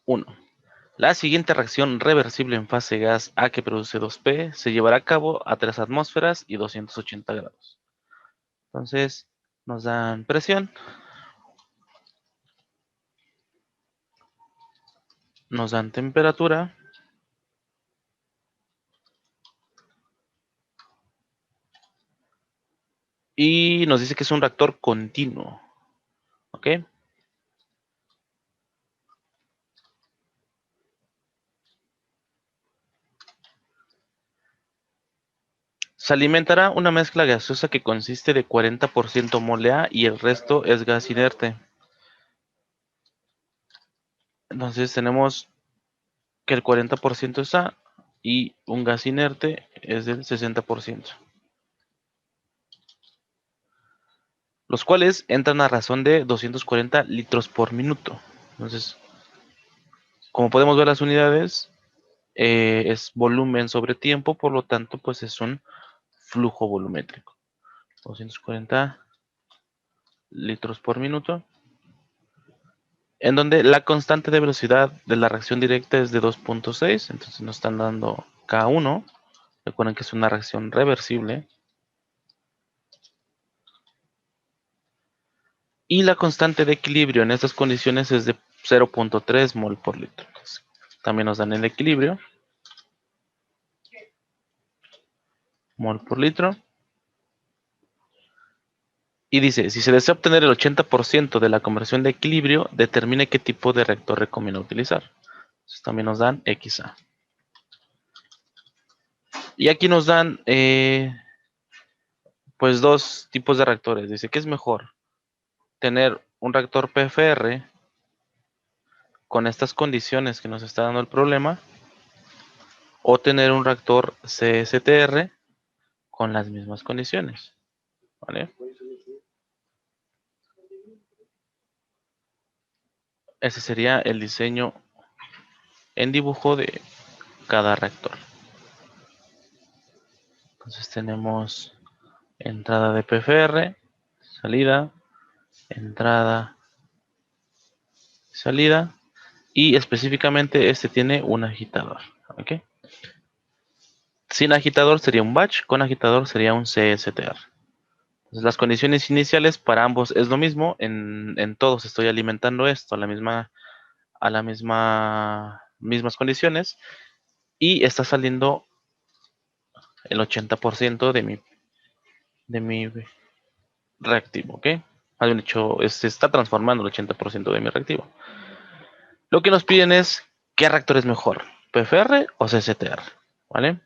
1. La siguiente reacción reversible en fase gas A que produce 2P se llevará a cabo a 3 atmósferas y 280 grados. Entonces, nos dan presión, nos dan temperatura, y nos dice que es un reactor continuo. ¿Ok? Se alimentará una mezcla gaseosa que consiste de 40% mole A y el resto es gas inerte. Entonces tenemos que el 40% es A y un gas inerte es del 60%. Los cuales entran a razón de 240 litros por minuto. Entonces, como podemos ver las unidades, es volumen sobre tiempo, por lo tanto, pues es un flujo volumétrico. 240 litros por minuto. En donde la constante de velocidad de la reacción directa es de 2.6, entonces nos están dando K1. Recuerden que es una reacción reversible. Y la constante de equilibrio en estas condiciones es de 0.3 mol por litro. Entonces, también nos dan el equilibrio. Mol por litro. Y dice, si se desea obtener el 80% de la conversión de equilibrio, determine qué tipo de reactor recomienda utilizar. Entonces, también nos dan XA. Y aquí nos dan pues dos tipos de reactores. Dice, ¿qué es mejor? Tener un reactor PFR con estas condiciones que nos está dando el problema, o tener un reactor CSTR con las mismas condiciones. ¿Vale? Ese sería el diseño en dibujo de cada reactor. Entonces tenemos entrada de PFR, salida, entrada, salida, y específicamente este tiene un agitador. ¿Ok? Sin agitador sería un batch, con agitador sería un CSTR. Entonces, las condiciones iniciales para ambos es lo mismo. En todos estoy alimentando esto a la mismas condiciones. Y está saliendo el 80% de mi reactivo. ¿Ok? Más bien dicho, se está transformando el 80% de mi reactivo. Lo que nos piden es, ¿qué reactor es mejor? ¿PFR o CSTR? ¿Vale?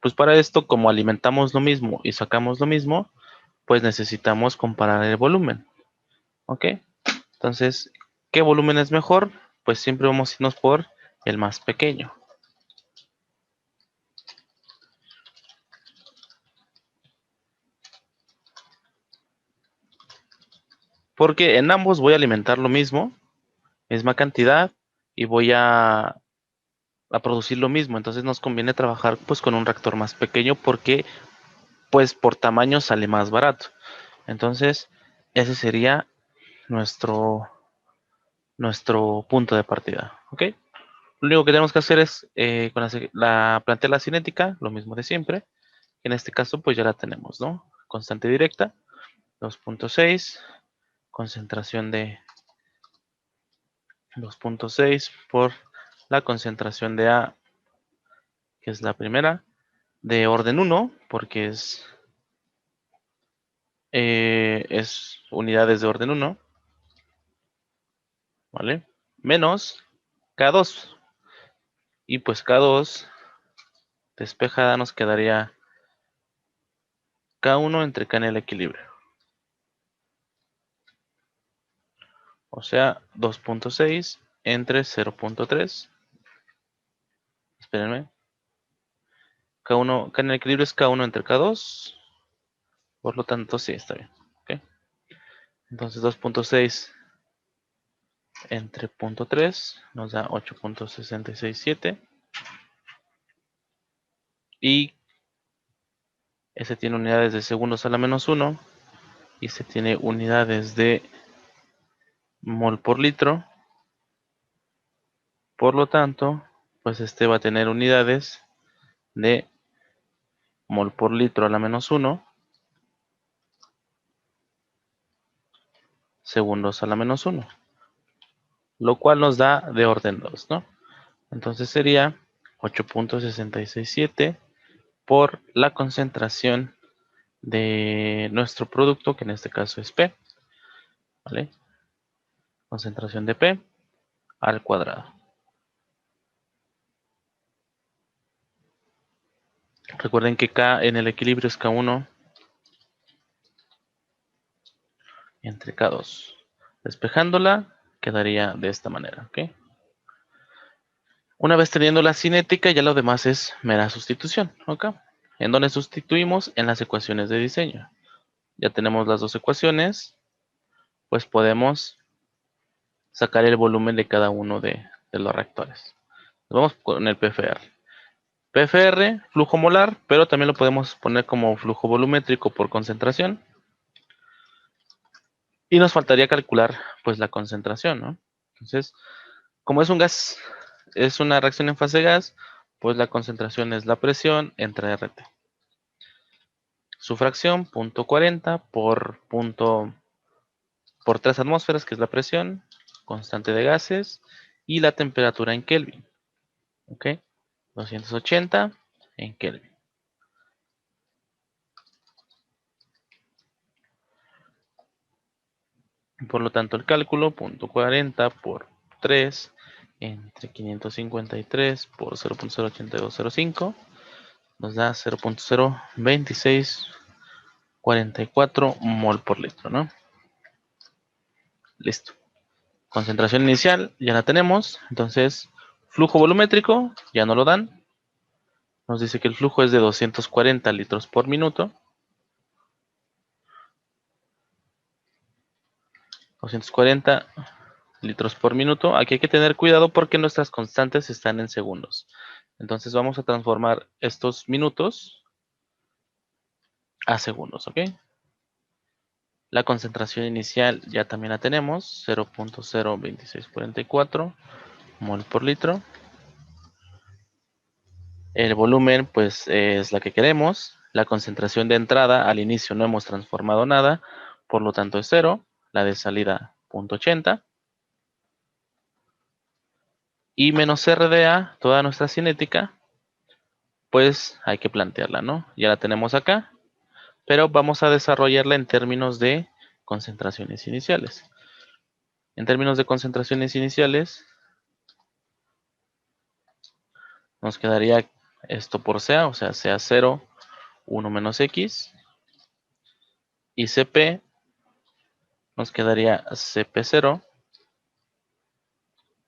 Pues para esto, como alimentamos lo mismo y sacamos lo mismo, pues necesitamos comparar el volumen. ¿Ok? Entonces, ¿qué volumen es mejor? Pues siempre vamos a irnos por el más pequeño. Porque en ambos voy a alimentar lo mismo, misma cantidad, y voy a producir lo mismo. Entonces nos conviene trabajar pues con un reactor más pequeño porque pues por tamaño sale más barato. Entonces, ese sería nuestro, nuestro punto de partida. ¿Ok? Lo único que tenemos que hacer es con plantear la cinética, lo mismo de siempre. En este caso, pues ya la tenemos, ¿no? Constante directa, 2.6, concentración de 2.6 por la concentración de A, que es la primera, de orden 1, porque es unidades de orden 1, ¿vale? Menos K2. Y pues K2 despejada nos quedaría K1 entre K en el equilibrio. O sea, 2.6 entre 0.3. Espérenme. K1, K en el equilibrio es K1 entre K2. Por lo tanto, sí, está bien. ¿Okay? Entonces 2.6 entre 0.3 nos da 8.667. Y ese tiene unidades de segundos a la menos 1. Y este tiene unidades de mol por litro Por lo tanto, pues este va a tener unidades de mol por litro a la menos 1, segundos a la menos 1, lo cual nos da de orden 2, ¿no? Entonces sería 8.667 por la concentración de nuestro producto, que en este caso es P, ¿vale? Concentración de P al cuadrado. Recuerden que K en el equilibrio es K1 entre K2. Despejándola, quedaría de esta manera, ¿ok? Una vez teniendo la cinética, ya lo demás es mera sustitución, ¿ok? ¿En dónde sustituimos? En las ecuaciones de diseño. Ya tenemos las dos ecuaciones, pues podemos sacar el volumen de cada uno de los reactores. Vamos con el PFR. PFR, flujo molar, pero también lo podemos poner como flujo volumétrico por concentración. Y nos faltaría calcular pues la concentración, ¿no? Entonces, como es un gas, es una reacción en fase gas, pues la concentración es la presión entre RT. Su fracción, 0.40 por 3 atmósferas, que es la presión, constante de gases, y la temperatura en Kelvin. ¿Ok? 280 en Kelvin. Por lo tanto, el cálculo, 0.40 por 3 entre 553 por 0.08205 nos da 0.02644 mol por litro, ¿no? Listo. Concentración inicial ya la tenemos. Entonces, flujo volumétrico ya no lo dan. Nos dice que el flujo es de 240 litros por minuto. 240 litros por minuto. Aquí hay que tener cuidado porque nuestras constantes están en segundos. Entonces vamos a transformar estos minutos a segundos, ¿ok? La concentración inicial ya también la tenemos, 0.02644 mol por litro. El volumen pues es la que queremos. La concentración de entrada al inicio no hemos transformado nada, por lo tanto es 0. La de salida 0.80. Y menos RDA, toda nuestra cinética, pues hay que plantearla, ¿no? Ya la tenemos acá, pero vamos a desarrollarla en términos de concentraciones iniciales. En términos de concentraciones iniciales, nos quedaría esto por CA, o sea, CA 0, 1 menos X, y CP nos quedaría CP0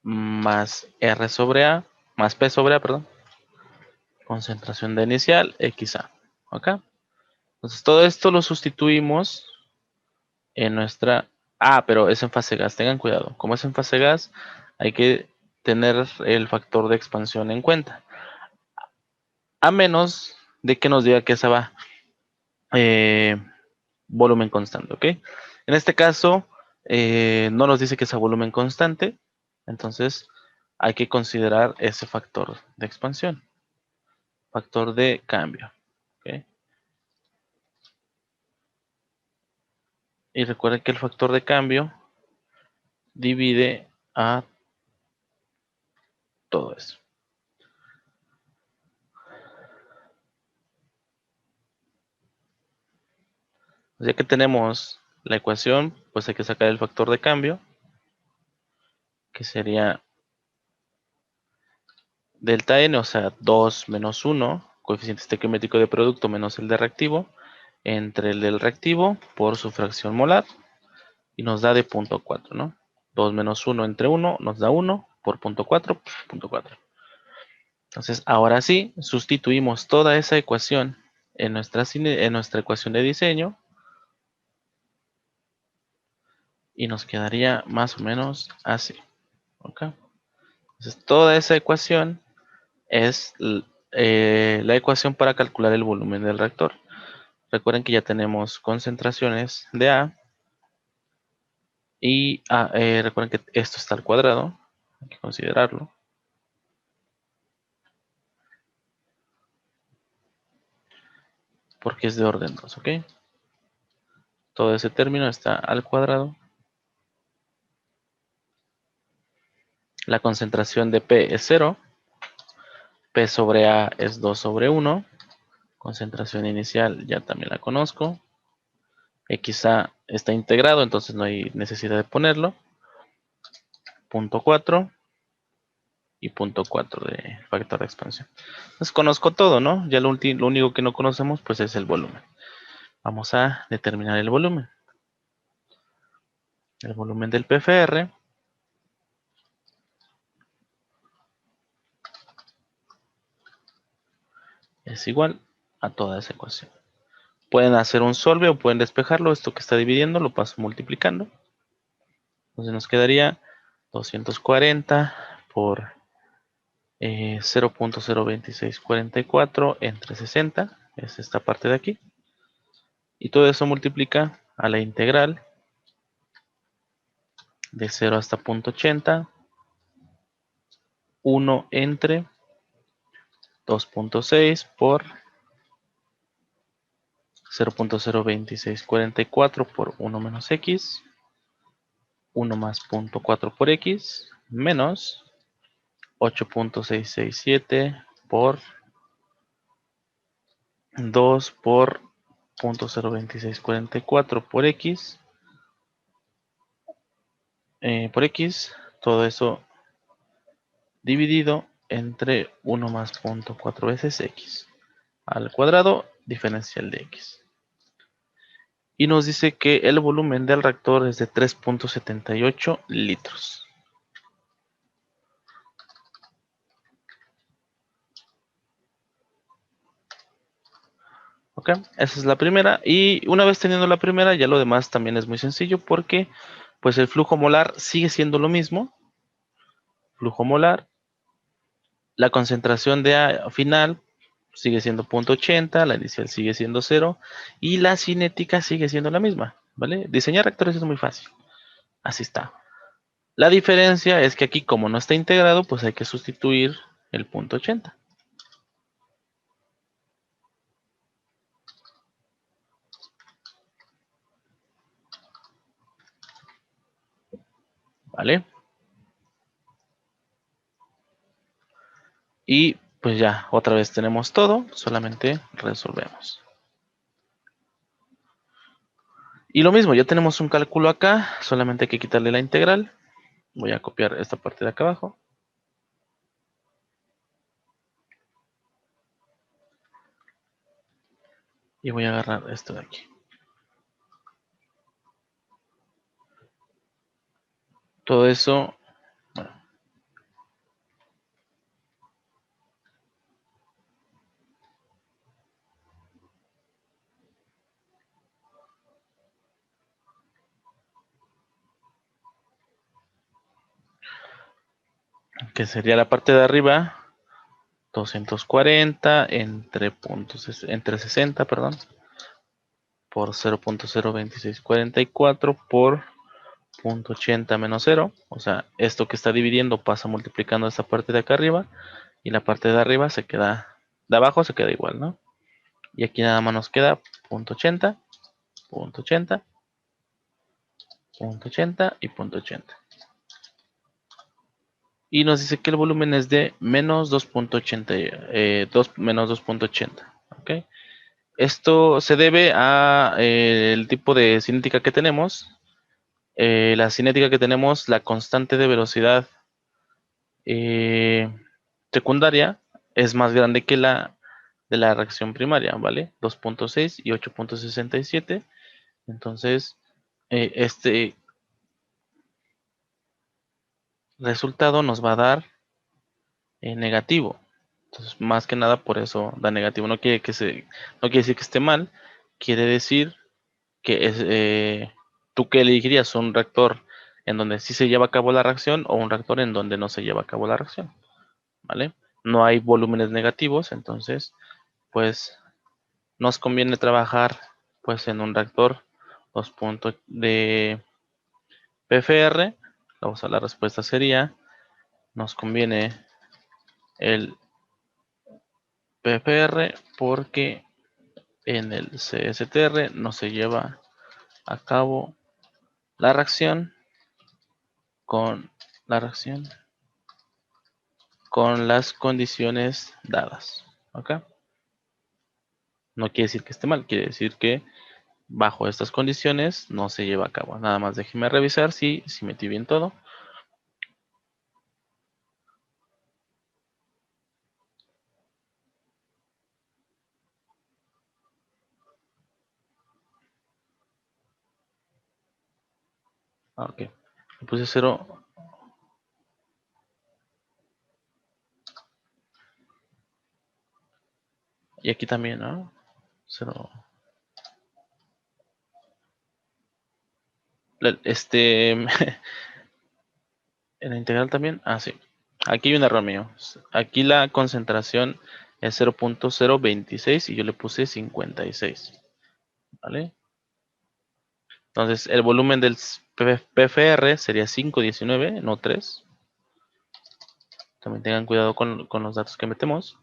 más R sobre A, más P sobre A, perdón, concentración de inicial, XA, ¿ok? Entonces todo esto lo sustituimos en nuestra... Ah, pero es en fase gas, tengan cuidado. Como es en fase gas, hay que tener el factor de expansión en cuenta. A menos de que nos diga que esa va volumen constante, ¿ok? En este caso, no nos dice que es a volumen constante, entonces hay que considerar ese factor de expansión, factor de cambio, ¿ok? Y recuerden que el factor de cambio divide a todo eso. Ya que tenemos la ecuación, pues hay que sacar el factor de cambio, que sería delta n, o sea, 2 menos 1, coeficiente estequiométrico de producto menos el de reactivo, entre el del reactivo por su fracción molar, y nos da de 0.4, ¿no? 2 menos 1 entre 1 nos da 1 por 0.4, 0.4. Entonces, ahora sí, sustituimos toda esa ecuación en nuestra ecuación de diseño, y nos quedaría más o menos así, ¿ok? Entonces, toda esa ecuación es la ecuación para calcular el volumen del reactor. Recuerden que ya tenemos concentraciones de A y recuerden que esto está al cuadrado, hay que considerarlo. porque es de orden 2, ¿ok? Todo ese término está al cuadrado. La concentración de P es 0. P sobre A es 2 sobre 1. Concentración inicial ya también la conozco. XA está integrado, entonces no hay necesidad de ponerlo. Punto 4 y punto 4 de factor de expansión. Entonces conozco todo, ¿no? Ya lo único que no conocemos pues es el volumen. Vamos a determinar el volumen. El volumen del PFR es igual a toda esa ecuación. Pueden hacer un solve o pueden despejarlo. Esto que está dividiendo lo paso multiplicando. Entonces nos quedaría 240 por 0.02644 entre 60. Es esta parte de aquí. Y todo eso multiplica a la integral de 0 hasta 0.80. 1 entre 2.6 por 0.02644 por 1 menos x. 1 más 0.4 por x menos 8.667 por 2 por 0.02644 por x, todo eso dividido entre 1 más 0.4 veces x al cuadrado diferencial de x. Y nos dice que el volumen del reactor es de 3.78 litros. Ok, esa es la primera. Y una vez teniendo la primera, ya lo demás también es muy sencillo porque pues el flujo molar sigue siendo lo mismo. Flujo molar. La concentración de A final sigue siendo 0.80, la inicial sigue siendo 0 y la cinética sigue siendo la misma, ¿vale? Diseñar reactores es muy fácil. Así está. La diferencia es que aquí como no está integrado, pues hay que sustituir el 0.80. ¿Vale? Y pues ya, otra vez tenemos todo, solamente resolvemos. Y lo mismo, ya tenemos un cálculo acá, solamente hay que quitarle la integral. Voy a copiar esta parte de acá abajo. Y voy a agarrar esto de aquí. Todo eso, bueno, que sería la parte de arriba, 240 entre 60, perdón, por 0.02644 por 0.80 menos 0. O sea, esto que está dividiendo pasa multiplicando esta parte de acá arriba y la parte de arriba se queda, de abajo se queda igual, ¿no? Y aquí nada más nos queda 0.80, 0.80, 0.80 y 0.80. Y nos dice que el volumen es de menos 2.80, menos 2.80, ¿ok? Esto se debe a el tipo de cinética que tenemos. La cinética que tenemos, la constante de velocidad secundaria es más grande que la de la reacción primaria, ¿vale? 2.6 y 8.67. Entonces, este resultado nos va a dar negativo. Entonces, más que nada por eso da negativo. No quiere decir que esté mal, quiere decir que es, tú que elegirías un reactor en donde sí se lleva a cabo la reacción o un reactor en donde no se lleva a cabo la reacción, ¿vale? No hay volúmenes negativos, entonces, pues, nos conviene trabajar, pues, en un reactor 2 puntos de PFR. La respuesta sería, nos conviene el PFR porque en el CSTR no se lleva a cabo la reacción con las condiciones dadas. ¿Ok? No quiere decir que esté mal, quiere decir que bajo estas condiciones no se lleva a cabo. Nada más déjeme revisar si metí bien todo. Ok. Le puse 0. Y aquí también, ¿no? 0. En la integral también. Ah, sí. Aquí hay un error mío. Aquí la concentración es 0.026 y yo le puse 56. ¿Vale? Entonces, el volumen del PFR sería 519, no 3. También tengan cuidado con los datos que metemos.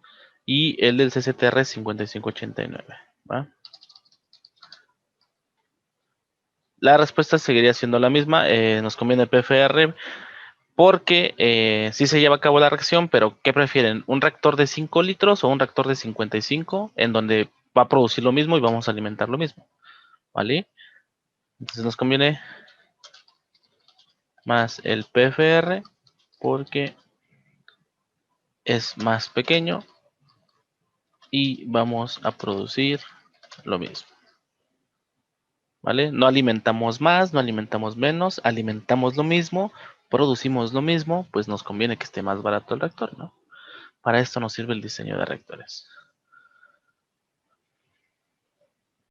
Y el del CCTR es 5589. ¿Va? La respuesta seguiría siendo la misma. Nos conviene el PFR porque sí se lleva a cabo la reacción, pero ¿qué prefieren? ¿Un reactor de 5 litros o un reactor de 55 en donde va a producir lo mismo y vamos a alimentar lo mismo? ¿Vale? Entonces nos conviene más el PFR porque es más pequeño y vamos a producir lo mismo. ¿Vale? No alimentamos más, no alimentamos menos, alimentamos lo mismo, producimos lo mismo, pues nos conviene que esté más barato el reactor, ¿no? Para esto nos sirve el diseño de reactores.